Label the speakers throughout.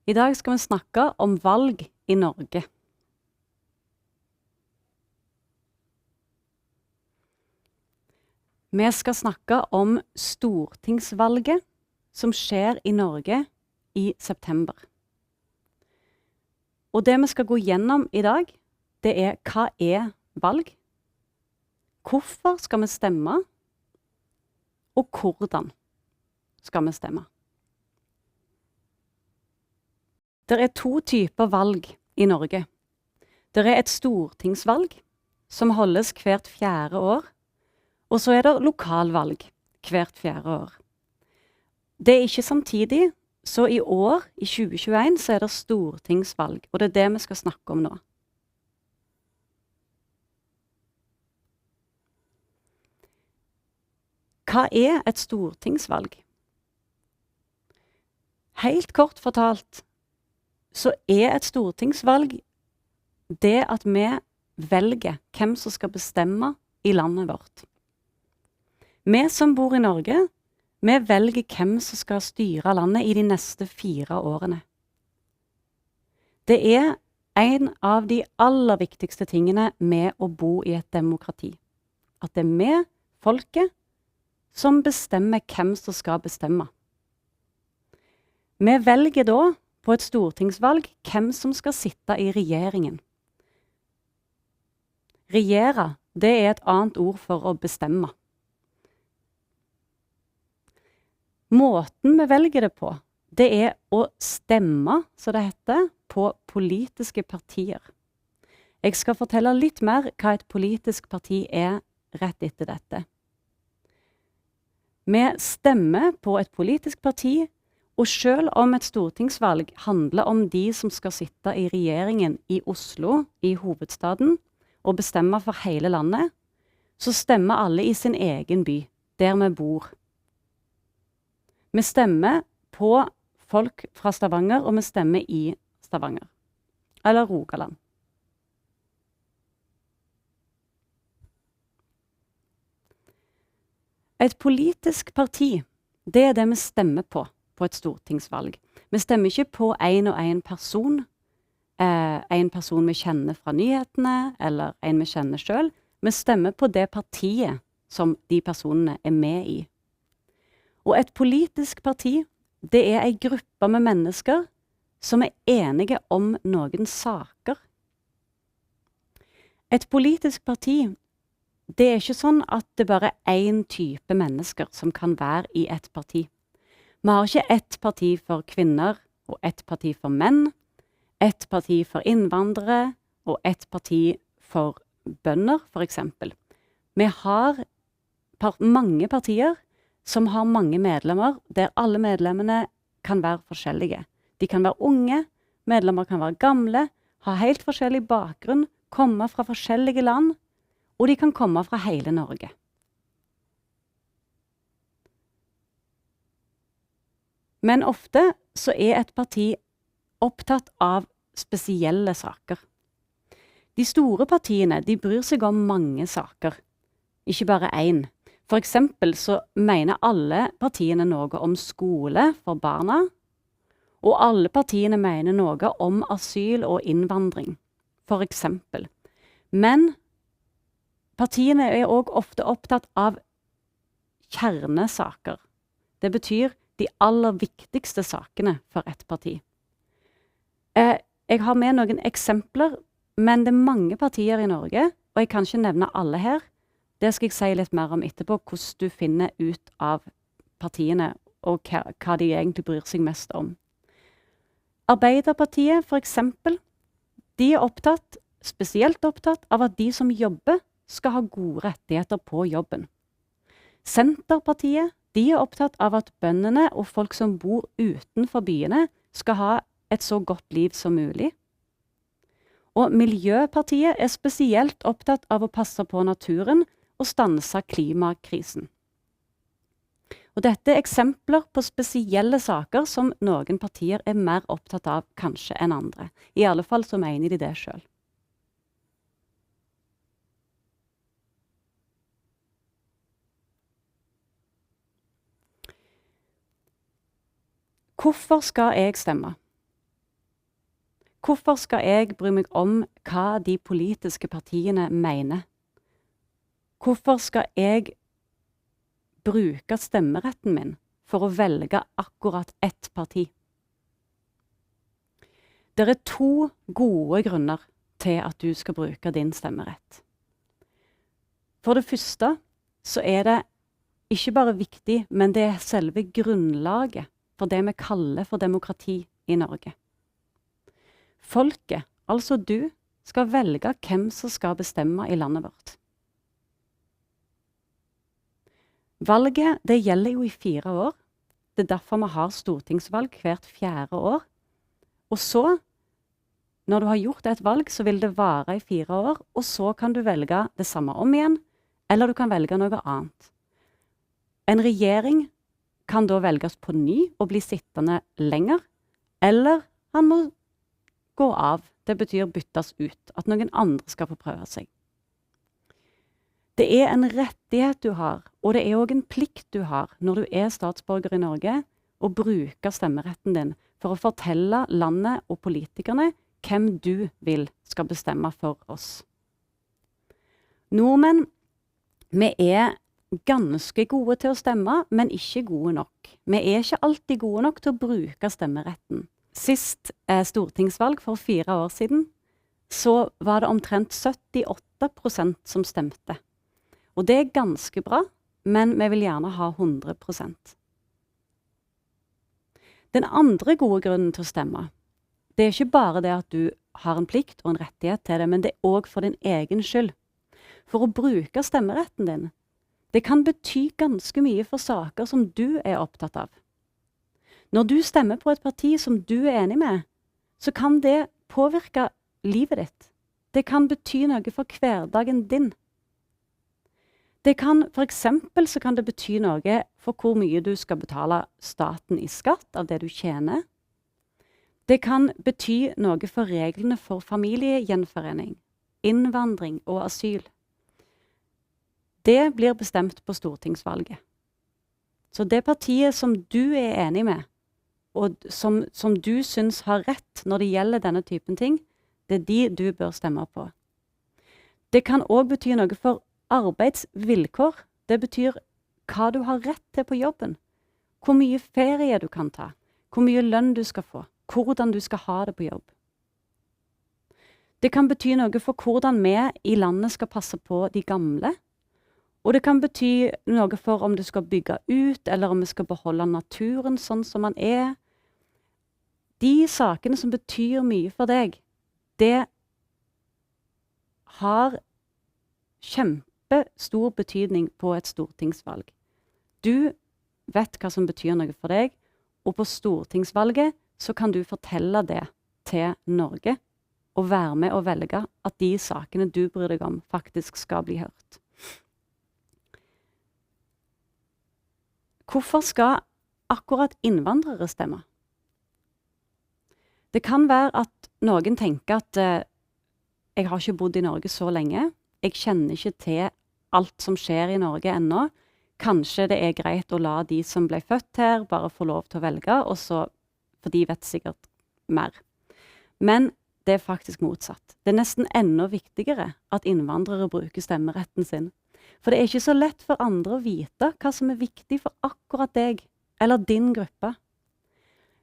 Speaker 1: I dag skal vi snakke om valg i Norge. Vi skal snakke om stortingsvalget som skjer i Norge i september. Og det vi skal gå gjennom i dag, det er hva er valg? Hvorfor skal vi stemme? Og hvordan skal vi stemme? Det er to typer valg i Norge. Det er et stortingsvalg som holdes hvert 4. år, og så er det lokalvalg hvert 4. år. Det er ikke samtidig, så i år, i 2021, så er det stortingsvalg, og det er det vi skal snakke om nå. Hva er et stortingsvalg? Helt kort fortalt, så er et stortingsvalg det at vi velger hvem som skal bestemme i landet vårt. Vi som bor i Norge, vi velger hvem som skal styre landet i de neste 4 årene. Det er en av de aller viktigste tingene med å bo i et demokrati. At det er vi, folket, som bestemmer hvem som skal bestemme. Vi velger da på et stortingsvalg hvem som skal sitte i regjeringen. Regjere, det er et annet ord for å bestemme. Måten vi velger det på, det er å stemme, så det heter, på politiske partier. Jeg skal fortelle litt mer hva et politisk parti er rett etter dette. Vi stemmer på et politisk parti, og selv om et stortingsvalg handler om de som skal sitte i regjeringen i Oslo, i hovedstaden, og bestemme for hele landet, så stemmer alle i sin egen by, der vi bor. Vi stemmer på folk fra Stavanger, og vi stemmer i Stavanger. Eller Rogaland. Et politisk parti, det er det vi stemmer på et stortingsvalg. Vi stemmer ikke på en og en person. En person vi kjenner fra nyhetene, eller en vi kjenner selv. Vi stemmer på det partiet som de personene er med i. Og et politisk parti, det er en gruppe med mennesker som er enige om noen saker. Et politisk parti, det er ikke sånn at det bare er en type mennesker som kan være i et parti. Vi har ikke ett parti for kvinner, og ett parti for menn, ett parti for innvandrere, og ett parti for bønder, for eksempel. Vi har mange partier som har mange medlemmer, der alle medlemmene kan være forskjellige. De kan være unge, medlemmer kan være gamle, ha helt forskjellig bakgrunn, komme fra forskjellige land, og de kan komme fra hele Norge. Men ofte så er et parti opptatt av spesielle saker. De store partiene, de bryr seg om mange saker, ikke bare én. For eksempel så mener alle partiene noe om skole for barna, og alle partiene mener noe om asyl og innvandring, for eksempel. Men partiene er også ofte opptatt av kjernesaker. Det betyr de aller viktigste sakene for et parti. Jeg har med noen eksempler, men det er mange partier i Norge, og jeg kan ikke nevne alle her. Det skal jeg si litt mer om etterpå, hvordan du finner ut av partiene, og hva de egentlig bryr seg mest om. Arbeiderpartiet, for eksempel, de er spesielt opptatt av at de som jobber, skal ha gode rettigheter på jobben. Senterpartiet, de er opptatt av at bøndene og folk som bor utenfor byene skal ha et så godt liv som mulig. Og Miljøpartiet er spesielt opptatt av å passe på naturen og stanse klimakrisen. Og dette er eksempler på spesielle saker som noen partier er mer opptatt av kanskje enn andre. I alle fall så mener de det selv. Hvorfor skal jeg stemme? Hvorfor skal jeg bry meg om hva de politiske partiene mener? Hvorfor skal jeg bruke stemmeretten min for å velge akkurat ett parti? Det er 2 gode grunner til at du skal bruke din stemmerett. For det første så er det ikke bare viktig, men det er selve grunnlaget for det vi kaller for demokrati i Norge. Folket, altså du, skal velge hvem som skal bestemme i landet vårt. Valget, det gjelder jo i 4 år. Det er derfor vi har stortingsvalg hvert 4. år. Og så, når du har gjort et valg, så vil det vare i 4 år, og så kan du velge det samme om igjen, eller du kan velge noe annet. En regjering kan da velges på ny og bli sittende lenger, eller han må gå av. Det betyr byttes ut, at noen andre skal få prøve seg. Det er en rettighet du har, og det er også en plikt du har når du er statsborger i Norge, å bruke stemmeretten din for å fortelle landet og politikerne hvem du vil skal bestemme for oss. Nordmenn, vi er ganske gode til å stemme, men ikke gode nok. Vi er ikke alltid gode nok til å bruke stemmeretten. Sist stortingsvalg for 4 år siden, så var det omtrent 78% som stemte. Og det er ganske bra, men vi vil gjerne ha 100%. Den andre gode grunnen til å stemme, det er ikke bare det at du har en plikt og en rettighet til det, men det er også for din egen skyld. For å bruke stemmeretten din, det kan bety ganske mye for saker som du er opptatt av. Når du stemmer på et parti som du er enig med, så kan det påvirke livet ditt. Det kan bety noe for hverdagen din. For eksempel så kan det bety noe for hvor mye du skal betale staten i skatt av det du tjener. Det kan bety noe for reglene for familiegjenforening, innvandring og asyl. Det blir bestemt på stortingsvalget. Så det partiet som du er enig med, og som du synes har rett når det gjelder denne typen ting, det er de du bør stemme på. Det kan også bety noe for arbeidsvilkår. Det betyr hva du har rett til på jobben, hvor mye ferie du kan ta, hvor mye lønn du skal få, hvordan du skal ha det på jobb. Det kan bety noe for hvordan vi i landet skal passe på de gamle, og det kan bety noe for om du skal bygge ut, eller om vi skal beholde naturen sånn som den er. De sakene som betyr mye for deg, det har kjempestor betydning på et stortingsvalg. Du vet hva som betyr noe for deg, og på stortingsvalget så kan du fortelle det til Norge, og være med og velge at de sakene du bryr deg om faktisk skal bli hørt. Hvorfor skal akkurat innvandrere stemme? Det kan være at noen tenker at jeg har ikke bodd i Norge så lenge, jeg kjenner ikke til alt som skjer i Norge ennå. Kanskje det er greit å la de som ble født her bare få lov til å velge, og så, for de vet sikkert mer. Men det er faktisk motsatt. Det er nesten enda viktigere at innvandrere bruker stemmeretten sin. For det er ikke så lett for andre å vite hva som er viktig for akkurat deg, eller din gruppe.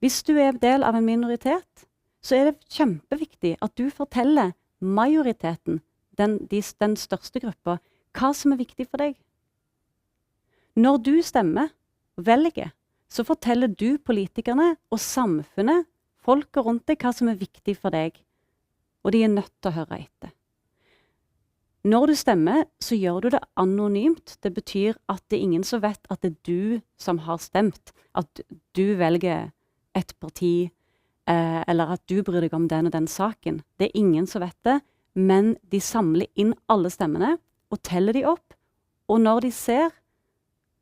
Speaker 1: Hvis du er del av en minoritet, så er det kjempeviktig at du forteller majoriteten, den største gruppa, hva som er viktig for deg. Når du stemmer, velger, så forteller du politikerne og samfunnet, folket rundt deg, hva som er viktig for deg. Og de er nødt til å høre etter. Når du stemmer, så gjør du det anonymt. Det betyr at det er ingen som vet at det er du som har stemt. At du velger et parti, eller at du bryr deg om den og den saken. Det er ingen som vet det, men de samler inn alle stemmene og teller de opp. Og når de ser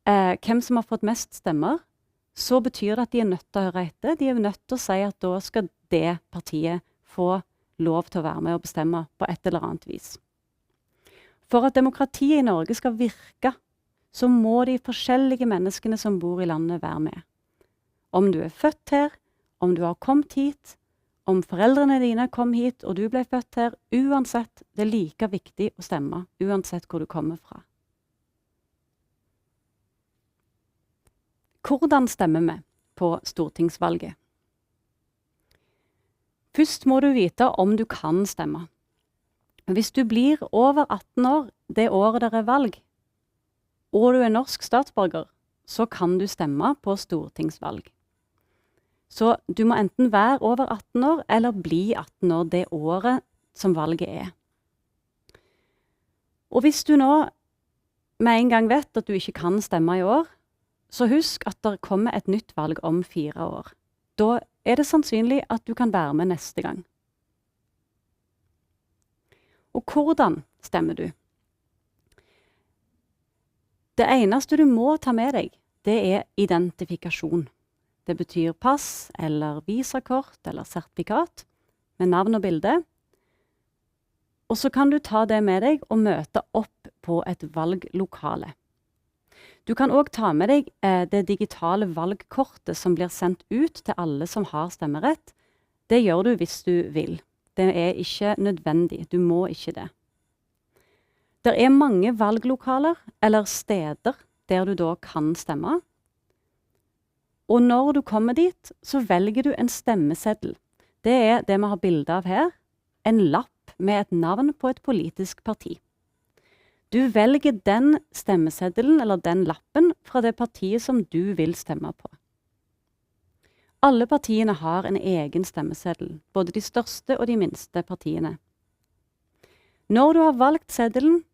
Speaker 1: hvem som har fått mest stemmer, så betyr det at de er nødt til å høre etter. De er nødt til å si at da skal det partiet få lov til å være med og bestemme på et eller annet vis. For at demokratiet i Norge skal virke, så må de forskjellige menneskene som bor i landet være med. Om du er født her, om du har kommet hit, om foreldrene dine kom hit og du ble født her, uansett, det er like viktig å stemme, uansett hvor du kommer fra. Hvordan stemmer vi på stortingsvalget? Først må du vite om du kan stemme. Hvis du blir over 18 år det året det er valg, og du er norsk statsborger, så kan du stemme på stortingsvalg. Så du må enten være over 18 år eller bli 18 år det året som valget er. Og hvis du nå med en gang vet at du ikke kan stemme i år, så husk at det kommer et nytt valg om 4 år. Da er det sannsynlig at du kan være med neste gang. Og hvordan stemmer du? Det eneste du må ta med deg, det er identifikasjon. Det betyr pass, eller visakort, eller sertifikat, med navn og bilde. Og så kan du ta det med deg og møte opp på et valglokale. Du kan også ta med deg det digitale valgkortet som blir sendt ut til alle som har stemmerett. Det gjør du hvis du vil. Det er ikke nødvendig. Du må ikke det. Det er mange valglokaler eller steder der du da kan stemme. Og når du kommer dit, så velger du en stemmeseddel. Det er det vi har bilde av her. En lapp med et navn på et politisk parti. Du velger den stemmeseddelen eller den lappen fra det partiet som du vil stemme på. Alle partiene har en egen stemmeseddel, både de største og de minste partiene. Når du har valgt seddelen,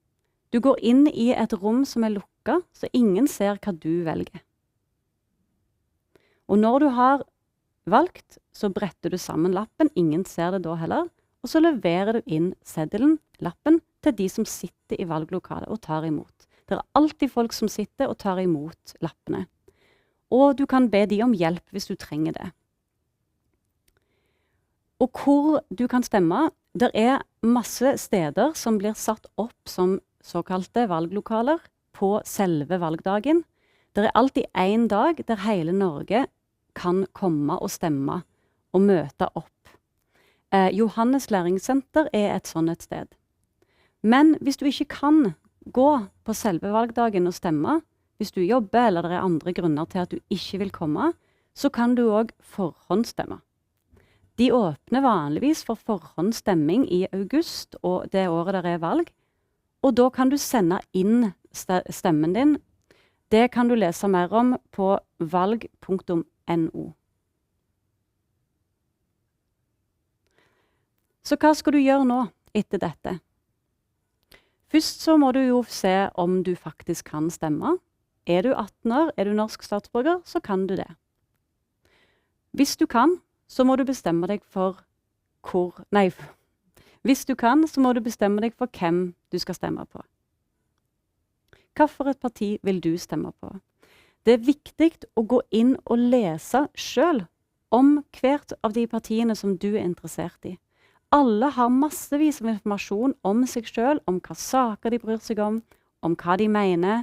Speaker 1: du går inn i et rom som er lukket, så ingen ser hva du velger. Og når du har valgt, så bretter du sammen lappen, ingen ser det da heller, og så leverer du inn seddelen, lappen, til de som sitter i valglokalet og tar imot. Det er alltid folk som sitter og tar imot lappene. Og du kan be de om hjelp hvis du trenger det. Og hvor du kan stemme, det er masse steder som blir satt opp som såkalte valglokaler på selve valgdagen. Det er alltid en dag der hele Norge kan komme og stemme og møte opp. Johannes Læringssenter er et sånt et sted. Men hvis du ikke kan gå på selve valgdagen og stemme, hvis du jobber eller det er andre grunner til at du ikke vil komme, så kan du også forhåndsstemme. De åpner vanligvis for forhåndsstemming i august og det året det er valg, og da kan du sende inn stemmen din. Det kan du lese mer om på valg.no. Så hva skal du gjøre nå etter dette? Først så må du jo se om du faktisk kan stemme. Er du 18 år, er du norsk statsborger, så kan du det. Hvis du kan, så må du bestemme deg for Hvis du kan, så må du bestemme deg for hvem du skal stemme på. Hva for et parti vil du stemme på? Det er viktig å gå inn og lese selv om hvert av de partiene som du er interessert i. Alle har massevis av informasjon om seg selv, om hva saker de bryr seg om hva de mener,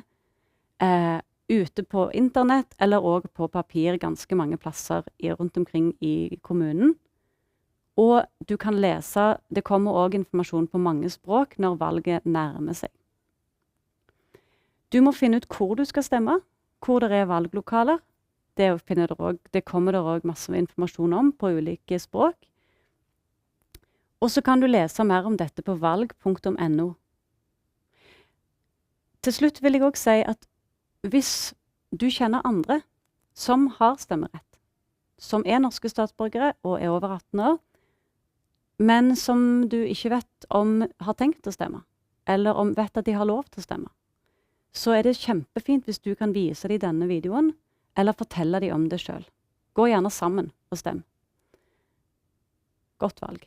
Speaker 1: ute på internett eller også på papir ganske mange plasser rundt omkring i kommunen. Og du kan lese, det kommer også informasjon på mange språk når valget nærmer seg. Du må finne ut hvor du skal stemme, hvor det er valglokaler. Det kommer det også masse informasjon om på ulike språk. Og så kan du lese mer om dette på valg.no. Til slutt vil jeg også si at hvis du kjenner andre som har stemmerett, som er norske statsborgere og er over 18 år, men som du ikke vet om har tenkt å stemme, eller om vet at de har lov til å stemme, så er det kjempefint hvis du kan vise dem denne videoen, eller fortelle dem om det selv. Gå gjerne sammen og stem. Godt valg.